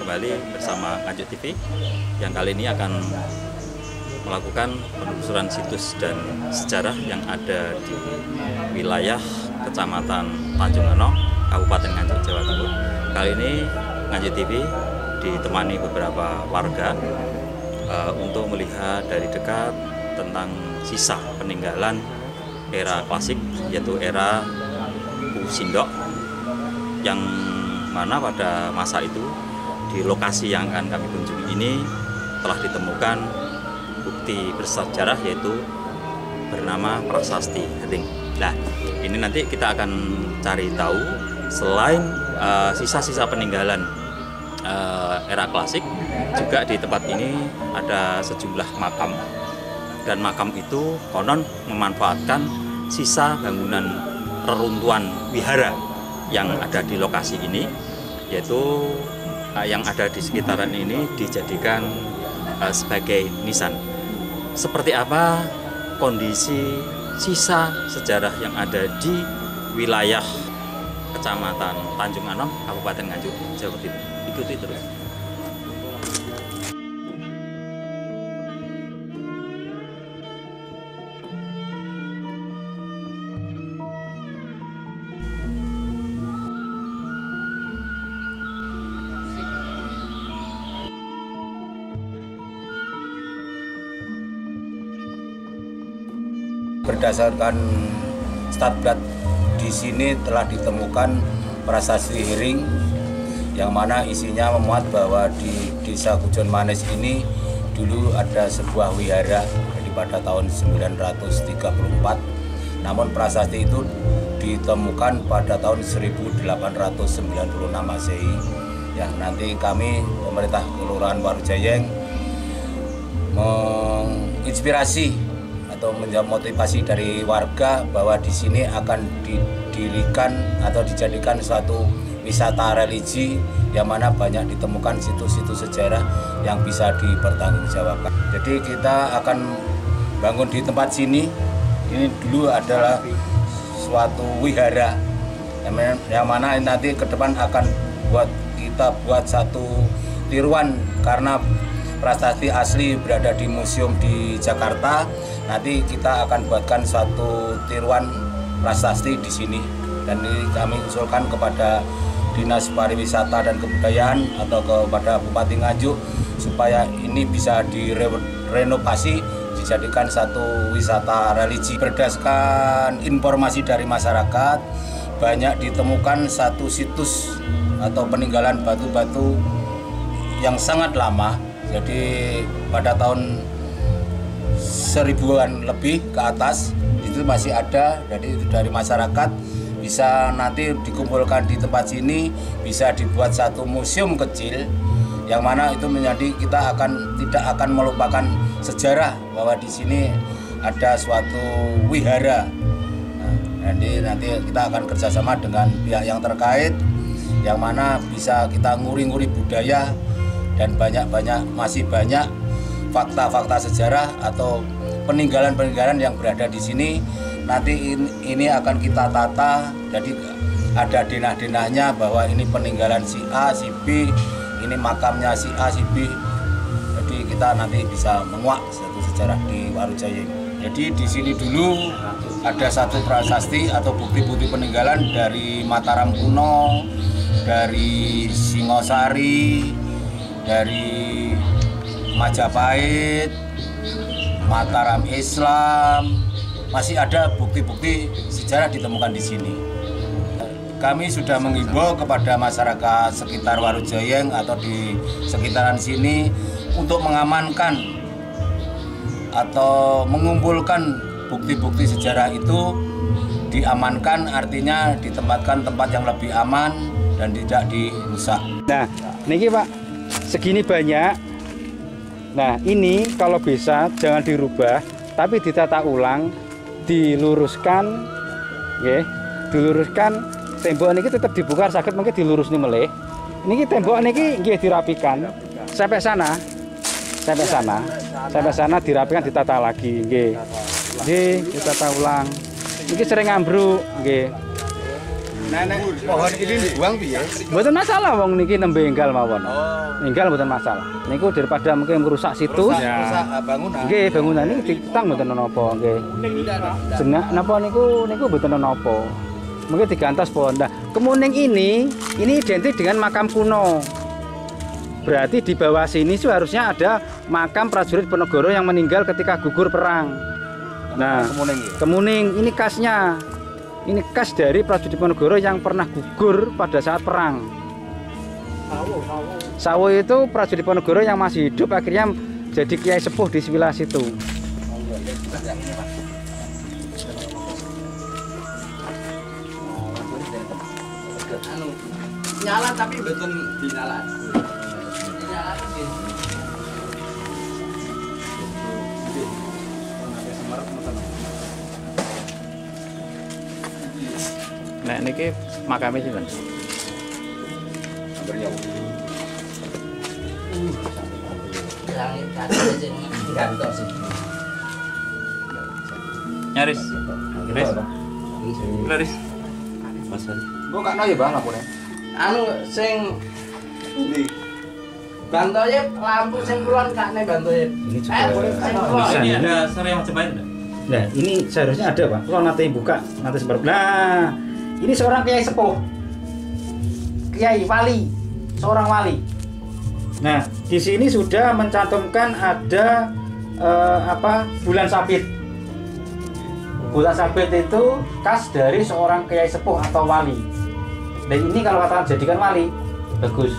Kembali bersama Nganjuk TV yang kali ini akan melakukan penelusuran situs dan sejarah yang ada di wilayah Kecamatan Tanjung Eno, Kabupaten Nganjuk, Jawa Timur. Kali ini Nganjuk TV ditemani beberapa warga untuk melihat dari dekat tentang sisa peninggalan era klasik, yaitu era Bu Sindok, yang mana pada masa itu di lokasi yang akan kami kunjungi ini telah ditemukan bukti bersejarah, yaitu bernama Prasasti Hering. Nah, ini nanti kita akan cari tahu selain sisa-sisa peninggalan era klasik, juga di tempat ini ada sejumlah makam, dan makam itu konon memanfaatkan sisa bangunan reruntuhan wihara yang ada di lokasi ini, yaitu yang ada di sekitaran ini dijadikan sebagai nisan. Seperti apa kondisi sisa sejarah yang ada di wilayah Kecamatan Tanjung Eno, Kabupaten Nganjuk, Jawa Timur? Ikuti terus. Berdasarkan statplat di sini telah ditemukan prasasti Hering, yang mana isinya memuat bahwa di Desa Gujon Manis ini dulu ada sebuah wihara pada tahun 934. Namun prasasti itu ditemukan pada tahun 1896 Masehi. Ya, nanti kami pemerintah Kelurahan Warujayeng menginspirasi atau menjadi motivasi dari warga bahwa di sini akan didirikan atau dijadikan suatu wisata religi, yang mana banyak ditemukan situs-situs sejarah yang bisa dipertanggungjawabkan. Jadi kita akan bangun di tempat sini. Ini dulu adalah suatu wihara, yang mana nanti ke depan akan kita buat satu tiruan, karena prasasti asli berada di museum di Jakarta. Nanti kita akan buatkan suatu tiruan prasasti di sini, dan ini kami usulkan kepada Dinas Pariwisata dan Kebudayaan atau kepada Bupati Nganjuk supaya ini bisa direnovasi, dijadikan satu wisata religi. Berdasarkan informasi dari masyarakat, banyak ditemukan satu situs atau peninggalan batu-batu yang sangat lama. Jadi pada tahun 1000-an lebih ke atas itu masih ada. Jadi dari masyarakat bisa nanti dikumpulkan di tempat sini, bisa dibuat satu museum kecil, yang mana itu menjadi kita tidak akan melupakan sejarah bahwa di sini ada suatu wihara. Nah, nanti kita akan kerjasama dengan pihak yang terkait, yang mana bisa kita nguri-nguri budaya, dan masih banyak fakta-fakta sejarah atau peninggalan-peninggalan yang berada di sini. Nanti ini akan kita tata, jadi ada denah-denahnya bahwa ini peninggalan si A, si B, ini makamnya si A, si B. Jadi kita nanti bisa menguak satu sejarah di Warujayeng. Jadi di sini dulu ada satu prasasti atau bukti-bukti peninggalan dari Mataram kuno, dari Singosari, dari Majapahit, Mataram Islam. Masih ada bukti-bukti sejarah ditemukan di sini. Kami sudah menghimbau kepada masyarakat sekitar Warujayeng atau di sekitaran sini untuk mengamankan atau mengumpulkan bukti-bukti sejarah itu, diamankan, artinya ditempatkan tempat yang lebih aman dan tidak dirusak. Nah, ini Pak, segini banyak. Nah, ini kalau bisa jangan dirubah, tapi ditata ulang, diluruskan, ya, diluruskan. Tembok ini tetap dibuka, sakit mungkin dilurus nih meleh. Ini tembok ini dirapikan sampai sana, sampai sana dirapikan, ditata lagi, ditata ulang. Ini sering ambruk, Nenek pohon ini dibuang piye? Mboten masalah wong niki nembe enggal mawon. Oh. Enggal mboten masalah. Niku daripada mungkin merusak situs. Rusak bangunan. Nggih, bangunan ini ditang mboten napa nggih. Jeneng napa niku mboten napa. Mungkin digantos pohon. Nah, kemuning ini identik dengan makam kuno. Berarti di bawah sini seharusnya ada makam prajurit Ponorogo yang meninggal ketika gugur perang. Nah, kemuning ini khasnya. Ini khas dari prajurit Ponorogo yang pernah gugur pada saat perang. Sawo itu prajurit Ponorogo yang masih hidup akhirnya jadi kiai sepuh di sebelah situ. Nyala tapi betul dinyala. Nek niki makame sinten? Nyaris. Nyaris. Mas Ali. Kok kakno ya Bang lampune? Anu sing bantoye lampu sing kulon kakne bantoye. Ini juga Ini ada Surya Majapahit enggak? Nah, ini seharusnya ada, Pak. Kalau nanti buka, nanti seperti. Nah, ini seorang kiai sepuh. Kiai wali, seorang wali. Nah, di sini sudah mencantumkan ada bulan sabit. Bulan sabit itu khas dari seorang kiai sepuh atau wali. Dan ini kalau katakan jadikan wali, bagus.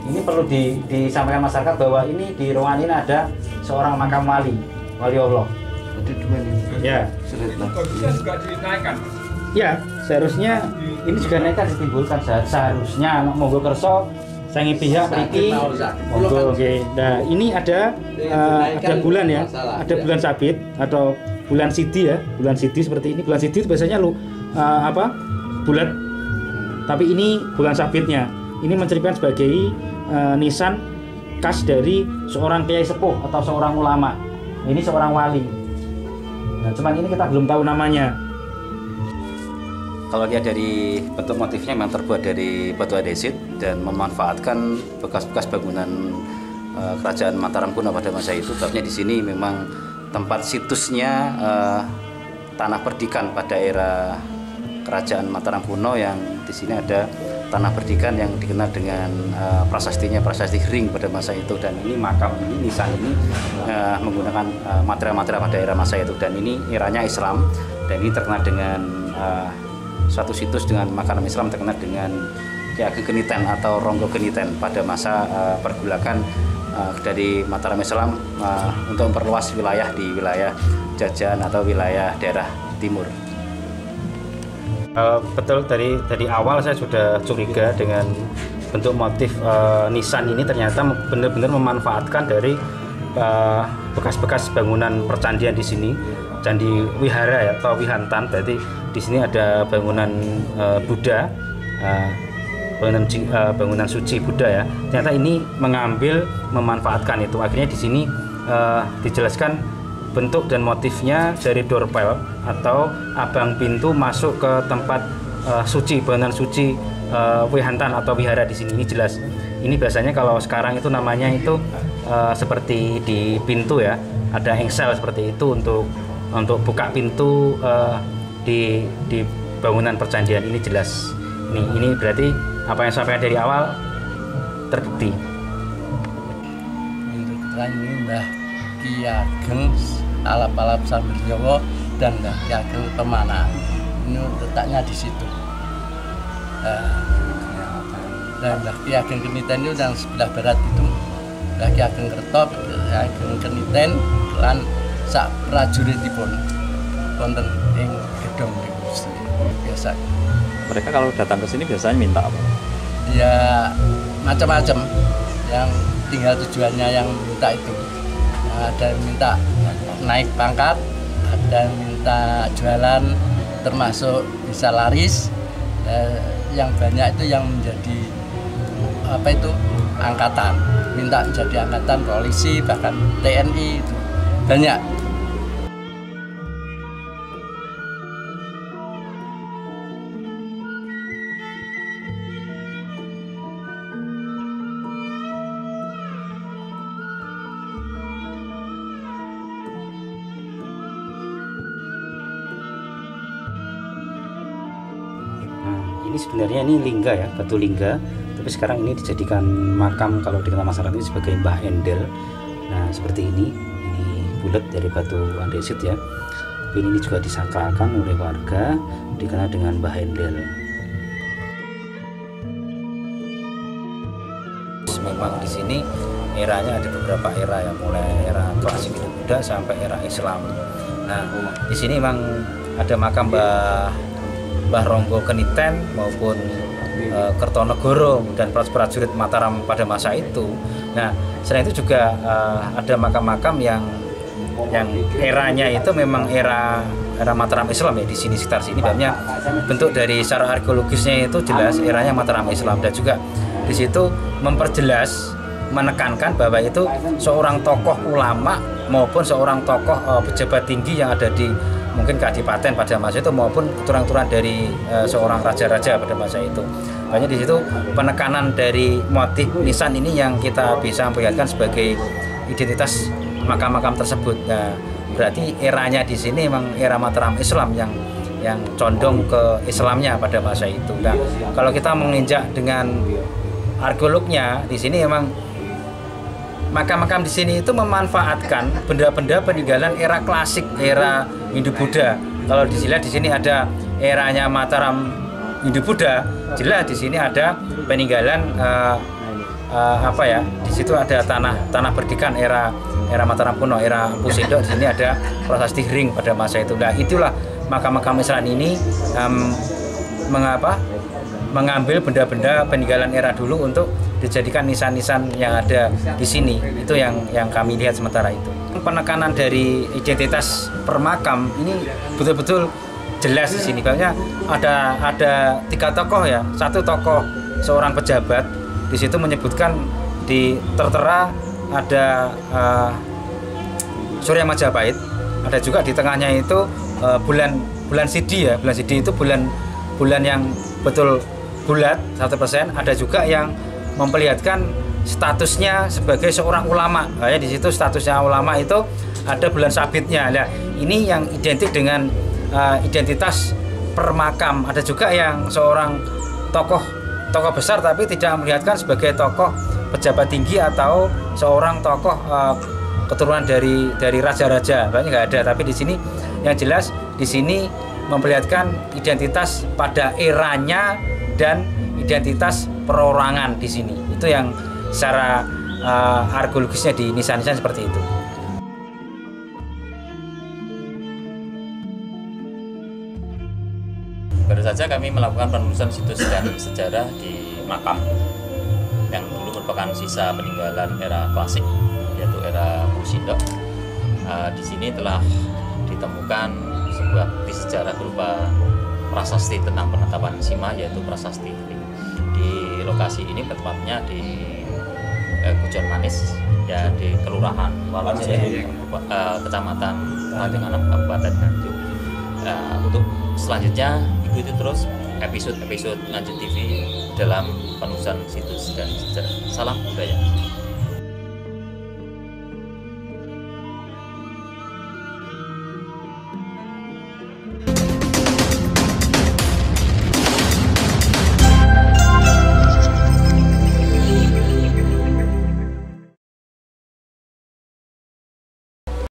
Ini perlu disampaikan masyarakat bahwa ini di ruangan ini ada seorang makam wali Allah. Ada dua nih. Ya. Juga dinaikkan. Ya, seharusnya ini juga naikkan ditimbulkan seharusnya monggo kerso sangi pihak mriki monggo nggih. Nah, ini ada bulan ya. Ada bulan sabit atau bulan sidi ya. Bulan sidi seperti ini. Bulan sidi itu biasanya bulat. Tapi ini bulan sabitnya. Ini menceritakan sebagai nisan khas dari seorang kiai sepuh atau seorang ulama. Ini seorang wali. Nah, cuman ini kita belum tahu namanya. Kalau lihat dari bentuk motifnya memang terbuat dari batu andesit dan memanfaatkan bekas-bekas bangunan kerajaan Mataram kuno pada masa itu. Sebabnya di sini memang tempat situsnya tanah perdikan pada era kerajaan Mataram kuno, yang di sini ada tanah perdikan yang dikenal dengan prasastinya prasasti Hring pada masa itu. Dan ini makam ini, nisan ini menggunakan material-material pada era masa itu, dan ini eranya Islam, dan ini terkenal dengan suatu situs dengan makanan Islam terkenal dengan Ki Ageng Geniten atau Ronggo Geniten pada masa pergulakan dari Mataram Islam untuk memperluas wilayah di wilayah jajahan atau wilayah daerah timur. Betul, dari awal saya sudah curiga dengan bentuk motif nisan ini. Ternyata benar-benar memanfaatkan dari bekas-bekas bangunan percandian di sini, candi wihara ya, atau wihantan. Berarti di sini ada bangunan Buddha, bangunan suci Buddha ya. Ternyata ini memanfaatkan itu. Akhirnya di sini dijelaskan bentuk dan motifnya dari doorbell atau abang pintu masuk ke tempat suci, bangunan suci wihantan atau wihara di sini. Ini jelas. Ini biasanya kalau sekarang itu namanya itu seperti di pintu ya, ada engsel seperti itu untuk buka pintu di bangunan percandian. Ini jelas. Ini berarti apa yang sampai dari awal terbukti. Untuk keterangan ini Mbah Ki Ageng alap-alap sambil Jawa dan Mbah Ki Ageng Pemana. Ini letaknya di situ. Dan Mbah Ki Ageng Geniten itu yang sebelah barat itu Mbah Ki Ageng Kerto, Ki Ageng Geniten lan sak prajuritipun wonten ing gedung niku biasa. Mereka kalau datang ke sini biasanya minta apa? Ya macam-macam yang tinggal tujuannya yang minta itu. Ada yang minta naik pangkat, ada yang minta jualan, termasuk bisa laris. Yang banyak itu yang menjadi angkatan, minta menjadi angkatan polisi, bahkan TNI itu banyak. Ini sebenarnya ini lingga ya, batu lingga, tapi sekarang ini dijadikan makam kalau dikenal masyarakat ini sebagai Mbah Endel. Nah seperti ini bulat dari batu andesit ya. Tapi ini juga disakralkan oleh warga, dikenal dengan Mbah Endel. Memang di sini eranya ada beberapa era ya, mulai era klasik Hindu-Buddha sampai era Islam. Nah di sini memang ada makam Mbah Ronggo Keniten maupun Kertonegoro dan prajurit Mataram pada masa itu. Nah selain itu juga ada makam-makam yang eranya itu memang era Mataram Islam ya, di sini sekitar sini. Banyak bentuk dari secara arkeologisnya itu jelas eranya Mataram Islam, dan juga di situ memperjelas, menekankan bahwa itu seorang tokoh ulama maupun seorang tokoh pejabat tinggi yang ada di mungkin kadipaten pada masa itu maupun keturunan dari seorang raja-raja pada masa itu. Banyak di situ penekanan dari motif nisan ini yang kita bisa perlihatkan sebagai identitas makam-makam tersebut. Nah, berarti eranya di sini memang era Mataram Islam yang condong ke Islamnya pada masa itu. Nah, kalau kita menginjak dengan arkeolognya di sini memang makam-makam di sini itu memanfaatkan benda-benda peninggalan era klasik, era Hindu-Buddha. Kalau dilihat di sini ada eranya Mataram Hindu-Buddha, jelas di sini ada peninggalan apa ya? Di situ ada tanah berdikan era Mataram kuno, era Empu Sindok. Di sini ada prasasti ring pada masa itu. Nah, itulah makam-makam Islam ini mengambil benda-benda peninggalan era dulu untuk dijadikan nisan-nisan yang ada di sini. Itu yang kami lihat sementara itu. Penekanan dari identitas permakam ini betul-betul jelas di sini. Banyak ada 3 tokoh ya. Satu tokoh seorang pejabat, di situ menyebutkan di tertera ada Surya Majapahit. Ada juga di tengahnya itu bulan Sidi ya. Bulan Sidi itu bulan yang betul bulat 100%. Ada juga yang memperlihatkan statusnya sebagai seorang ulama. Ya, di situ statusnya ulama itu ada bulan sabitnya. Nah, ini yang identik dengan identitas permakam. Ada juga yang seorang tokoh besar tapi tidak melihatkan sebagai tokoh pejabat tinggi atau seorang tokoh keturunan dari raja-raja. Banyak nggak ada. Tapi di sini yang jelas di sini memperlihatkan identitas pada eranya dan identitas perorangan di sini. Itu yang secara arkeologisnya di nisan-nisan seperti itu. Baru saja kami melakukan penelusuran situs dan sejarah di makam yang dulu merupakan sisa peninggalan era klasik, yaitu era Empu Sindok. Di sini telah ditemukan sebuah bukti sejarah berupa prasasti tentang penetapan Sima, yaitu prasasti Ring. Di lokasi ini tepatnya di Kujon Manis ya, di Kelurahan Walunjaya, Kecamatan Radenganap, Kabupaten Nganjuk. Untuk selanjutnya ikuti terus episode-episode Nganjuk TV dalam penelusuran situs dan sejarah. Salam budaya.